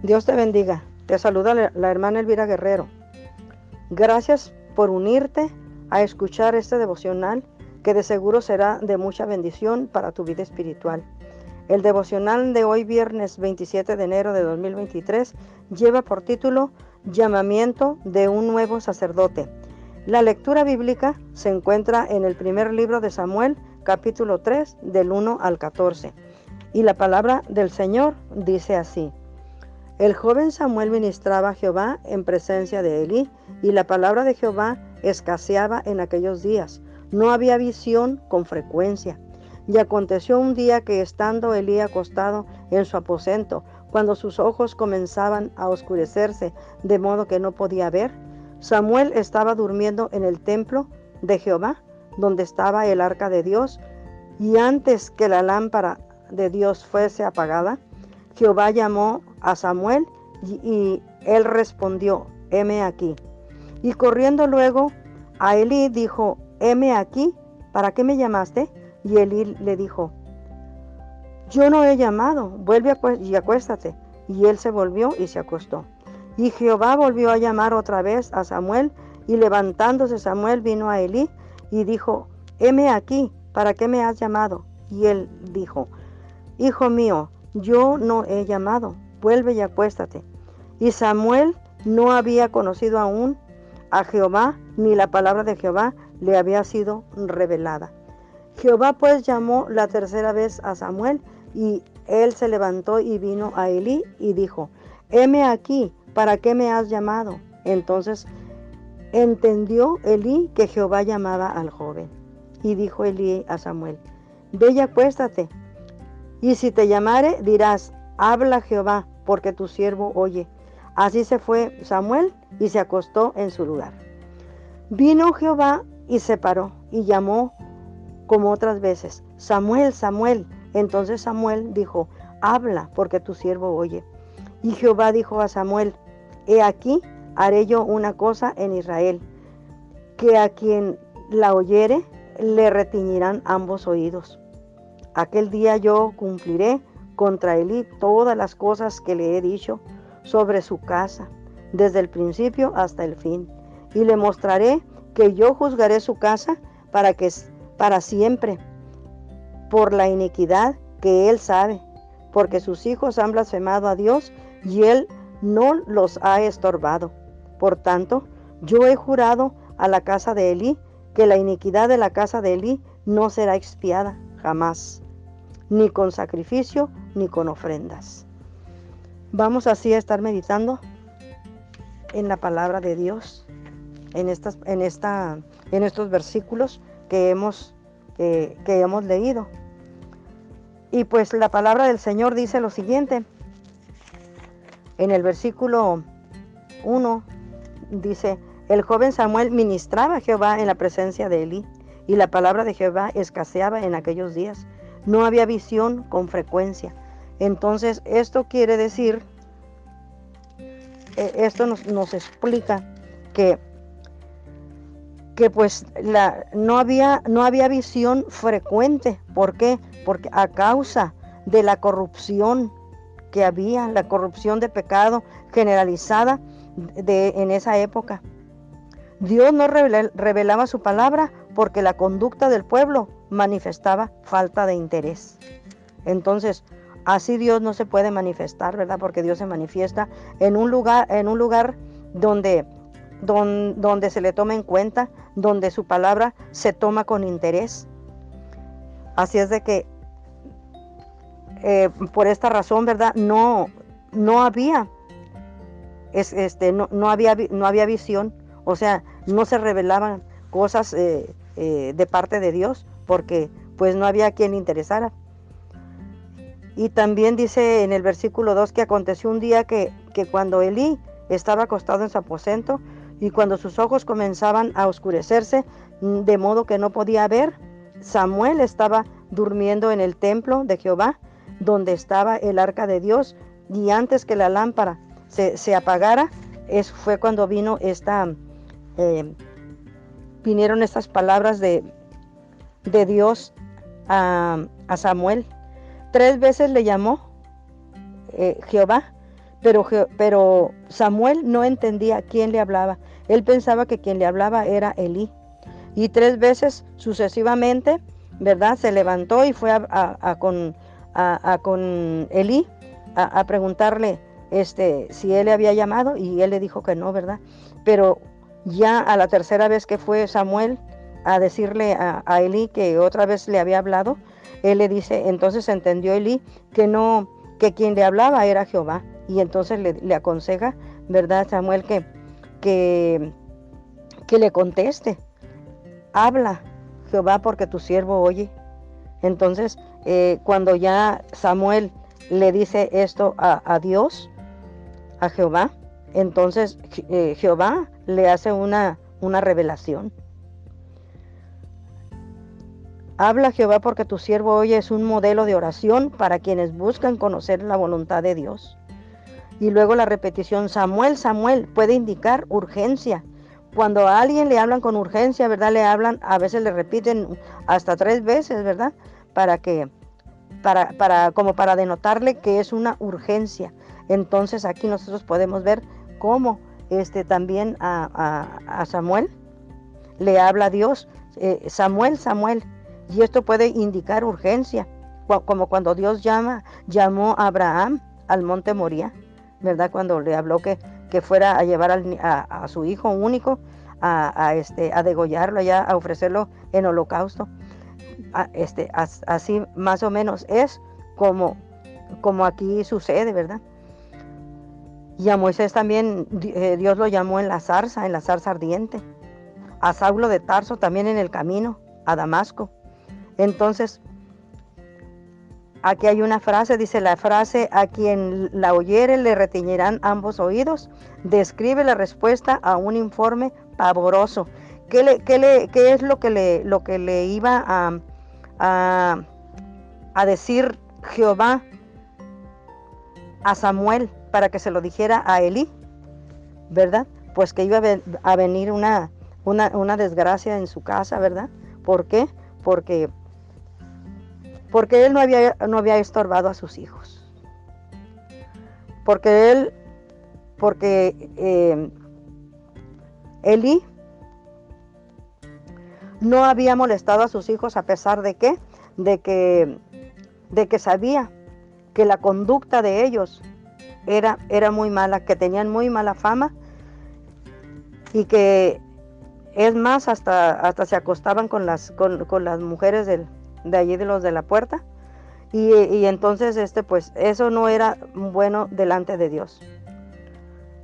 Dios te bendiga. Te saluda la hermana Elvira Guerrero. Gracias por unirte a escuchar este devocional que de seguro será de mucha bendición para tu vida espiritual. El devocional de hoy, viernes 27 de enero de 2023, lleva por título Llamamiento de un nuevo sacerdote. La lectura bíblica se encuentra en el primer libro de Samuel, capítulo 3, del 1 al 14. Y la palabra del Señor dice así: El joven Samuel ministraba a Jehová en presencia de Elí, y la palabra de Jehová escaseaba en aquellos días. No había visión con frecuencia. Y aconteció un día que, estando Elí acostado en su aposento, cuando sus ojos comenzaban a oscurecerse, de modo que no podía ver, Samuel estaba durmiendo en el templo de Jehová, donde estaba el arca de Dios, y antes que la lámpara de Dios fuese apagada, Jehová llamó a Samuel y él respondió: heme aquí. Y corriendo luego a Elí dijo: heme aquí, ¿para qué me llamaste? Y Elí le dijo: yo no he llamado, vuelve y acuéstate. Y él se volvió y se acostó. Y Jehová volvió a llamar otra vez a Samuel, y levantándose Samuel vino a Elí y dijo: heme aquí, ¿para qué me has llamado? Y él dijo: hijo mío, yo no he llamado, vuelve y acuéstate. Y Samuel no había conocido aún a Jehová, ni la palabra de Jehová le había sido revelada. Jehová pues llamó la tercera vez a Samuel, y él se levantó y vino a Elí y dijo: heme aquí, ¿para qué me has llamado? Entonces entendió Elí que Jehová llamaba al joven. Y dijo Elí a Samuel: ve y acuéstate. Y si te llamare, dirás: habla Jehová, porque tu siervo oye. Así se fue Samuel y se acostó en su lugar. Vino Jehová y se paró y llamó como otras veces: Samuel, Samuel. Entonces Samuel dijo: habla, porque tu siervo oye. Y Jehová dijo a Samuel: he aquí, haré yo una cosa en Israel, que a quien la oyere le retiñirán ambos oídos. Aquel día yo cumpliré contra Elí todas las cosas que le he dicho sobre su casa, desde el principio hasta el fin. Y le mostraré que yo juzgaré su casa para siempre, por la iniquidad que él sabe, porque sus hijos han blasfemado a Dios y él no los ha estorbado. Por tanto, yo he jurado a la casa de Elí que la iniquidad de la casa de Elí no será expiada jamás, ni con sacrificio, ni con ofrendas. Vamos así a estar meditando en la palabra de Dios, en estos versículos que hemos leído. Y pues la palabra del Señor dice lo siguiente. En el versículo 1 dice: el joven Samuel ministraba a Jehová en la presencia de Elí, y la palabra de Jehová escaseaba en aquellos días. No había visión con frecuencia. Entonces esto quiere decir, esto nos explica que pues no había visión frecuente. ¿Por qué? Porque a causa de la corrupción que había, la corrupción de pecado generalizada en esa época. Dios no revelaba su palabra porque la conducta del pueblo manifestaba falta de interés. Entonces, así Dios no se puede manifestar, ¿verdad? Porque Dios se manifiesta en un lugar donde se le toma en cuenta, donde su palabra se toma con interés. Así es de que por esta razón, ¿verdad? No había visión, o sea, no se revelaban cosas de parte de Dios, porque pues no había quien le interesara. Y también dice en el versículo 2 que aconteció un día que cuando Elí estaba acostado en su aposento, y cuando sus ojos comenzaban a oscurecerse, de modo que no podía ver, Samuel estaba durmiendo en el templo de Jehová, donde estaba el arca de Dios, y antes que la lámpara se apagara, fue cuando vinieron estas palabras de Dios a Samuel. 3 veces le llamó Jehová, Pero Samuel no entendía quién le hablaba. Él pensaba que quien le hablaba era Elí. Y 3 veces sucesivamente, ¿verdad? Se levantó y fue con Elí a preguntarle si él le había llamado, y él le dijo que no, ¿verdad? Pero ya a la tercera vez que fue Samuel a decirle a Elí que otra vez le había hablado, él le dice, entonces entendió Elí que no, que quien le hablaba era Jehová. Y entonces le aconseja, ¿verdad, Samuel, que, que le conteste? Habla, Jehová, porque tu siervo oye. Entonces, cuando ya Samuel le dice esto a Dios, a Jehová, entonces Jehová le hace una revelación. Habla, Jehová, porque tu siervo oye es un modelo de oración para quienes buscan conocer la voluntad de Dios. Y luego la repetición, Samuel, Samuel, puede indicar urgencia. Cuando a alguien le hablan con urgencia, ¿verdad? Le hablan, a veces le repiten hasta 3 veces, ¿verdad? Como para denotarle que es una urgencia. Entonces aquí nosotros podemos ver cómo también a Samuel le habla a Dios, Samuel, Samuel, y esto puede indicar urgencia, como cuando Dios llamó a Abraham al monte Moría, ¿verdad? Cuando le habló que fuera a llevar a su hijo único a degollarlo, allá, a ofrecerlo en holocausto. Así más o menos es como aquí sucede, ¿verdad? Y a Moisés también Dios lo llamó en la zarza ardiente. A Saulo de Tarso también en el camino a Damasco. Entonces, aquí hay una frase, dice la frase, a quien la oyere le retiñirán ambos oídos, describe la respuesta a un informe pavoroso. ¿Qué es lo que le iba a decir Jehová a Samuel para que se lo dijera a Elí? ¿Verdad? Pues que iba a venir una desgracia en su casa, ¿verdad? ¿Por qué? Porque él no había estorbado a sus hijos. Porque Elí no había molestado a sus hijos, a pesar de que sabía que la conducta de ellos era muy mala, que tenían muy mala fama, y que es más, hasta se acostaban con las mujeres de allí, de los de la puerta, y entonces pues eso no era bueno delante de Dios.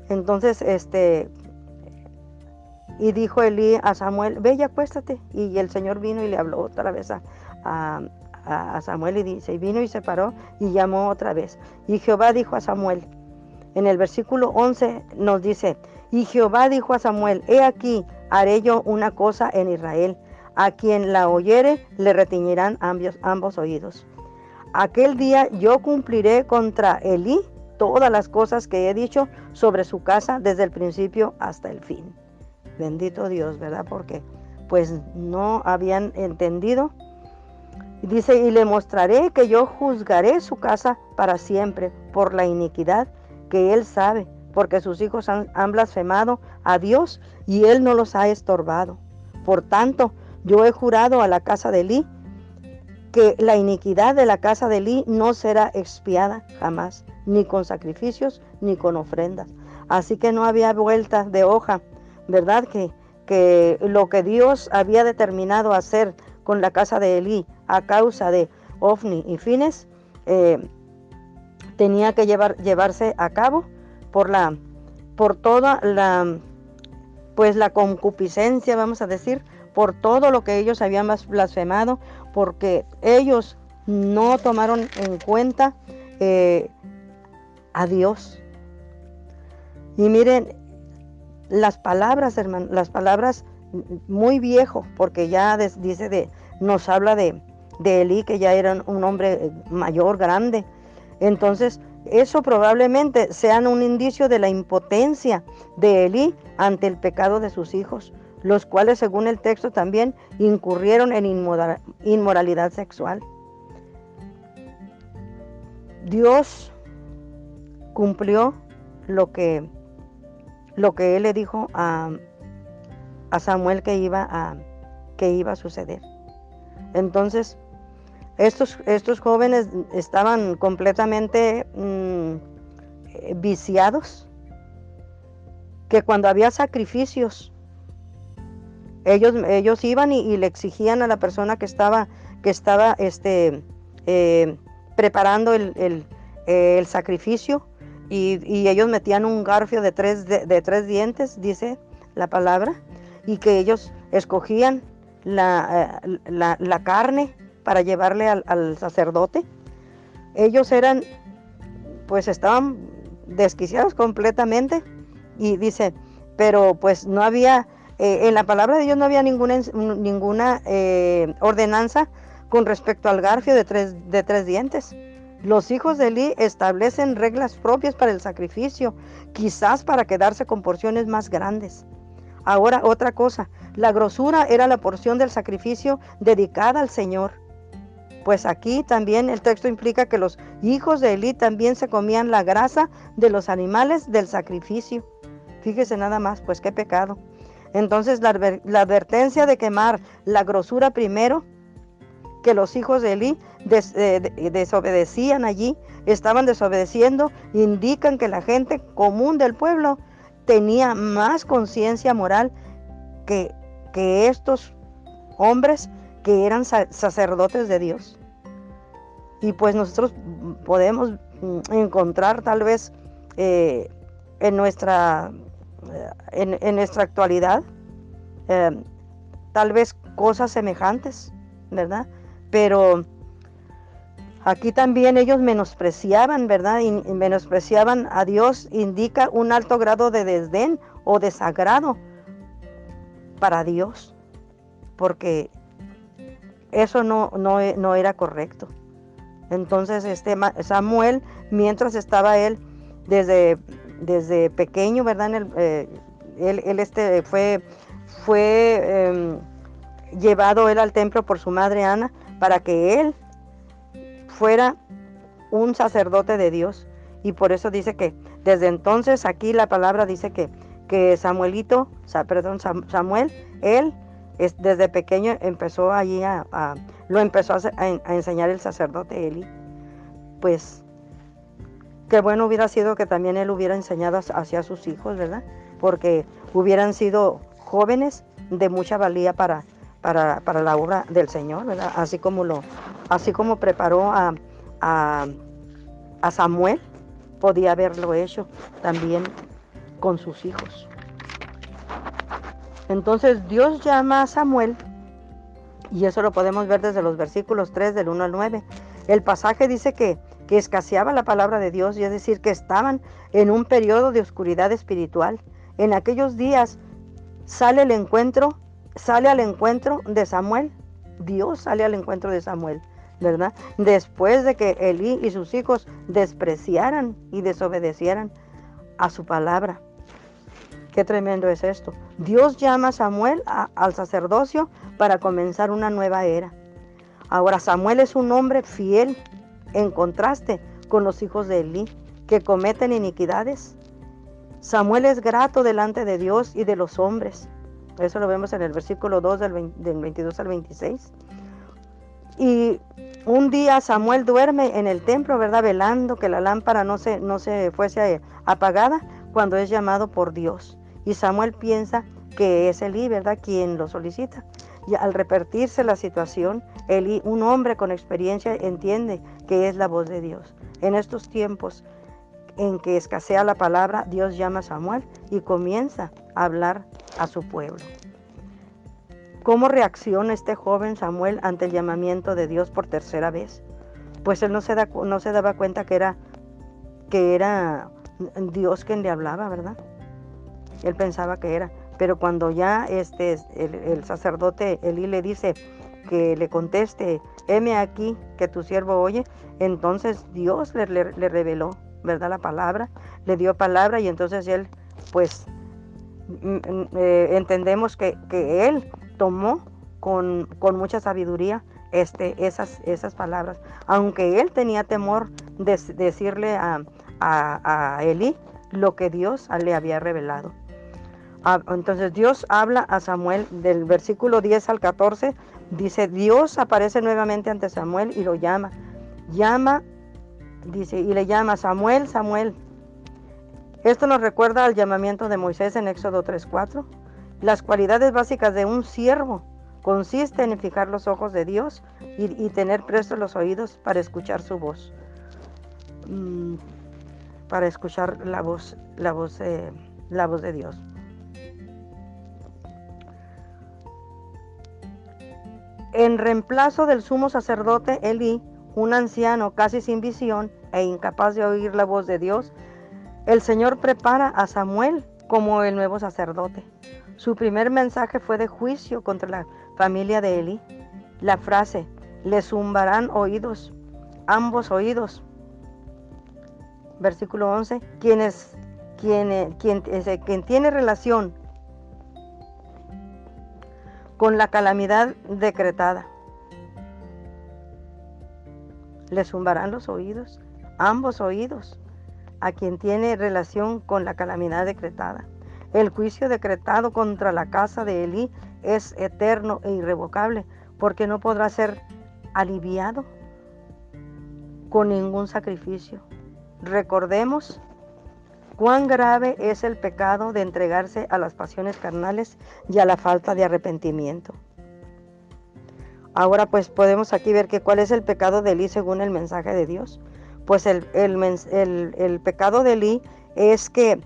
Entonces y dijo Elí a Samuel, ve y acuéstate. Y el Señor vino y le habló otra vez a Samuel, y dice, y vino y se paró y llamó otra vez. Y Jehová dijo a Samuel, en el versículo 11 nos dice, y Jehová dijo a Samuel, he aquí, haré yo una cosa en Israel, a quien la oyere le retiñirán ambos oídos. Aquel día yo cumpliré contra Elí todas las cosas que he dicho sobre su casa desde el principio hasta el fin. Bendito Dios, ¿verdad? Porque pues no habían entendido. Y dice, y le mostraré que yo juzgaré su casa para siempre por la iniquidad que él sabe, porque sus hijos han blasfemado a Dios y él no los ha estorbado. Por tanto, yo he jurado a la casa de Elí que la iniquidad de la casa de Elí no será expiada jamás, ni con sacrificios, ni con ofrendas. Así que no había vuelta de hoja, ¿verdad? Que lo que Dios había determinado hacer con la casa de Elí a causa de Ofni y Fines, tenía que llevarse a cabo por toda la concupiscencia, vamos a decir, por todo lo que ellos habían blasfemado, porque ellos no tomaron en cuenta a Dios. Y miren, las palabras, hermano, las palabras muy viejo, porque ya nos habla de Elí, que ya era un hombre mayor, grande. Entonces, eso probablemente sean un indicio de la impotencia de Elí ante el pecado de sus hijos, los cuales, según el texto, también incurrieron en inmoralidad sexual. Dios cumplió lo que, él le dijo a Samuel que iba a suceder. Entonces, estos jóvenes estaban completamente viciados, que cuando había sacrificios, ellos iban y le exigían a la persona que estaba preparando el sacrificio, y ellos metían un garfio de tres dientes, dice la palabra, y que ellos escogían la carne para llevarle al sacerdote. Ellos estaban desquiciados completamente, y dice, pero pues no había, en la palabra de Dios no había ninguna ordenanza con respecto al garfio de tres dientes. Los hijos de Elí establecen reglas propias para el sacrificio, quizás para quedarse con porciones más grandes. Ahora, otra cosa, la grosura era la porción del sacrificio dedicada al Señor. Pues aquí también el texto implica que los hijos de Elí también se comían la grasa de los animales del sacrificio. Fíjese nada más, pues qué pecado. Entonces la advertencia de quemar la grosura primero, que los hijos de Elí desobedecían allí, estaban desobedeciendo, indican que la gente común del pueblo tenía más conciencia moral que estos hombres que eran sacerdotes de Dios. Y pues nosotros podemos encontrar tal vez en nuestra actualidad tal vez cosas semejantes, ¿verdad? Pero aquí también ellos menospreciaban, ¿verdad? Y menospreciaban a Dios, indica un alto grado de desdén o desagrado para Dios, porque eso no era correcto. Entonces Samuel, mientras estaba él desde pequeño, ¿verdad? Él fue llevado él al templo por su madre Ana, para que él fuera un sacerdote de Dios. Y por eso dice que desde entonces, aquí la palabra dice que Samuel, él desde pequeño empezó allí lo empezó a enseñar el sacerdote Eli. Pues qué bueno hubiera sido que también él hubiera enseñado hacia sus hijos, ¿verdad? Porque hubieran sido jóvenes de mucha valía para la obra del Señor, ¿verdad? Así como preparó a Samuel, podía haberlo hecho también con sus hijos. Entonces Dios llama a Samuel, y eso lo podemos ver desde los versículos 3 del 1 al 9. El pasaje dice que escaseaba la palabra de Dios, y es decir, que estaban en un periodo de oscuridad espiritual. En aquellos días sale al encuentro de Samuel. Dios sale al encuentro de Samuel, ¿verdad? Después de que Elí y sus hijos despreciaran y desobedecieran a su palabra. Qué tremendo es esto. Dios llama a Samuel al sacerdocio para comenzar una nueva era. Ahora, Samuel es un hombre fiel, en contraste con los hijos de Elí, que cometen iniquidades. Samuel es grato delante de Dios y de los hombres. Eso lo vemos en el versículo 2 del 22 al 26. Y un día Samuel duerme en el templo, ¿verdad? Velando que la lámpara no se fuese apagada cuando es llamado por Dios. Y Samuel piensa que es Elí, ¿verdad?, quien lo solicita. Y al repetirse la situación, Elí, un hombre con experiencia, entiende que es la voz de Dios. En estos tiempos en que escasea la palabra, Dios llama a Samuel y comienza a hablar a su pueblo. ¿Cómo reacciona este joven Samuel ante el llamamiento de Dios por tercera vez? Pues él no se daba cuenta que era Dios quien le hablaba, ¿verdad? Él pensaba que era, pero cuando ya el sacerdote Elí le dice que le conteste, heme aquí que tu siervo oye, entonces Dios le reveló, ¿verdad?, la palabra, le dio palabra, y entonces él, pues, entendemos que él tomó con mucha sabiduría esas palabras, aunque él tenía temor de decirle a Elí lo que Dios le había revelado. Entonces Dios habla a Samuel del versículo 10 al 14. Dice, Dios aparece nuevamente ante Samuel y lo llama. Dice, y le llama, Samuel, Samuel. Esto nos recuerda al llamamiento de Moisés en Éxodo 3:4. Las cualidades básicas de un siervo consisten en fijar los ojos de Dios y tener prestos los oídos para escuchar su voz. Para escuchar la voz de Dios. En reemplazo del sumo sacerdote Elí, un anciano casi sin visión e incapaz de oír la voz de Dios, el Señor prepara a Samuel como el nuevo sacerdote. Su primer mensaje fue de juicio contra la familia de Elí. La frase, le zumbarán oídos, ambos oídos. Versículo 11, quien tiene relación con la calamidad decretada. Le zumbarán los oídos, ambos oídos, a quien tiene relación con la calamidad decretada. El juicio decretado contra la casa de Elí es eterno e irrevocable, porque no podrá ser aliviado con ningún sacrificio. Recordemos cuán grave es el pecado de entregarse a las pasiones carnales y a la falta de arrepentimiento. Ahora pues podemos aquí ver que cuál es el pecado de Elí según el mensaje de Dios. Pues el pecado de Elí es que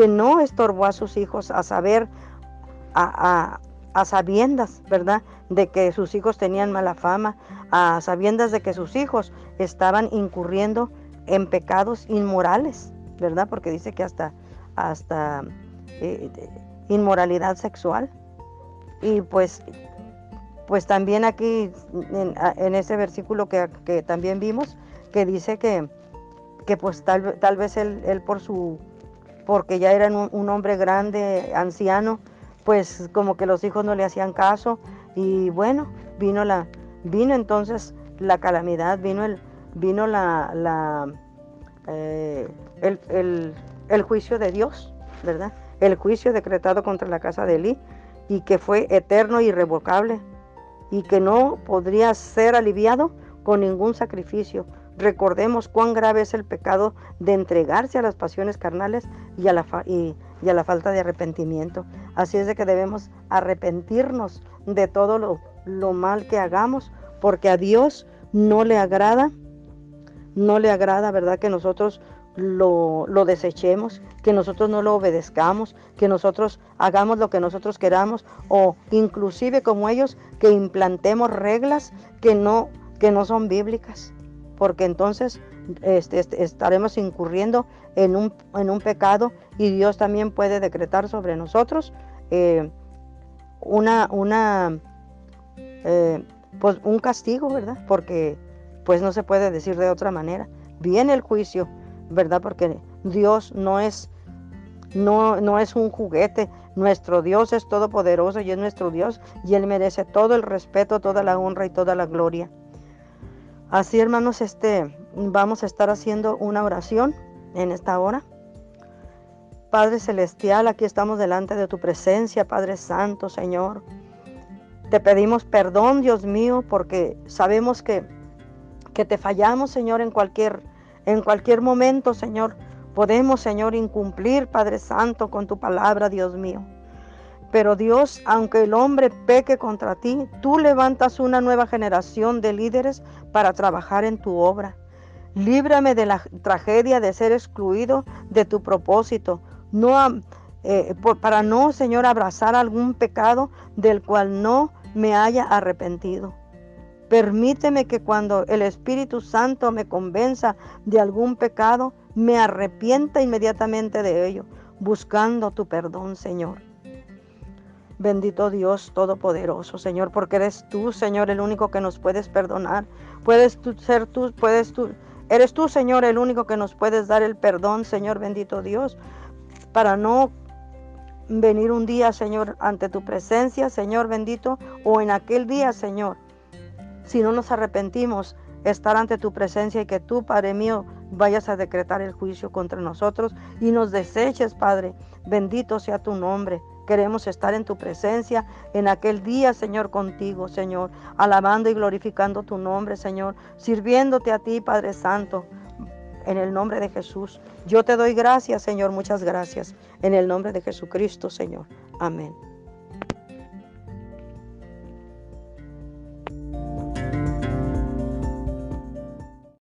no estorbó a sus hijos a sabiendas, ¿verdad?, de que sus hijos tenían mala fama, a sabiendas de que sus hijos estaban incurriendo en pecados inmorales, ¿verdad? Porque dice que hasta inmoralidad sexual. Y pues también aquí en ese versículo que también vimos, que dice que pues tal vez él porque ya era un hombre grande, anciano, pues como que los hijos no le hacían caso, y bueno, vino entonces la calamidad, vino el juicio de Dios, ¿verdad? El juicio decretado contra la casa de Elí, y que fue eterno e irrevocable, y que no podría ser aliviado con ningún sacrificio. Recordemos cuán grave es el pecado de entregarse a las pasiones carnales y a la falta de arrepentimiento. Así es de que debemos arrepentirnos de todo lo mal que hagamos, porque a Dios no le agrada, ¿verdad?, que nosotros lo desechemos, que nosotros no lo obedezcamos, que nosotros hagamos lo que nosotros queramos, o inclusive como ellos, que implantemos reglas que no son bíblicas, porque entonces estaremos incurriendo en un pecado, y Dios también puede decretar sobre nosotros pues un castigo, ¿verdad? Porque pues no se puede decir de otra manera. Viene el juicio, ¿verdad? Porque Dios no es un juguete. Nuestro Dios es todopoderoso y es nuestro Dios, y Él merece todo el respeto, toda la honra y toda la gloria. Así, hermanos, vamos a estar haciendo una oración en esta hora. Padre Celestial, aquí estamos delante de tu presencia, Padre Santo, Señor. Te pedimos perdón, Dios mío, porque sabemos que te fallamos, Señor, en cualquier momento, Señor. Podemos, Señor, incumplir, Padre Santo, con tu palabra, Dios mío. Pero Dios, aunque el hombre peque contra ti, tú levantas una nueva generación de líderes para trabajar en tu obra. Líbrame de la tragedia de ser excluido de tu propósito, para no, Señor, abrazar algún pecado del cual no me haya arrepentido. Permíteme que cuando el Espíritu Santo me convenza de algún pecado, me arrepienta inmediatamente de ello, buscando tu perdón, Señor. Bendito Dios Todopoderoso, Señor, porque eres tú, Señor, el único que nos puedes perdonar. Eres tú, Señor, el único que nos puedes dar el perdón, Señor, bendito Dios, para no venir un día, Señor, ante tu presencia, Señor bendito, o en aquel día, Señor, si no nos arrepentimos, estar ante tu presencia, y que tú, Padre mío, vayas a decretar el juicio contra nosotros y nos deseches, Padre. Bendito sea tu nombre. Queremos estar en tu presencia en aquel día, Señor, contigo, Señor, alabando y glorificando tu nombre, Señor, sirviéndote a ti, Padre Santo, en el nombre de Jesús. Yo te doy gracias, Señor, muchas gracias, en el nombre de Jesucristo, Señor. Amén.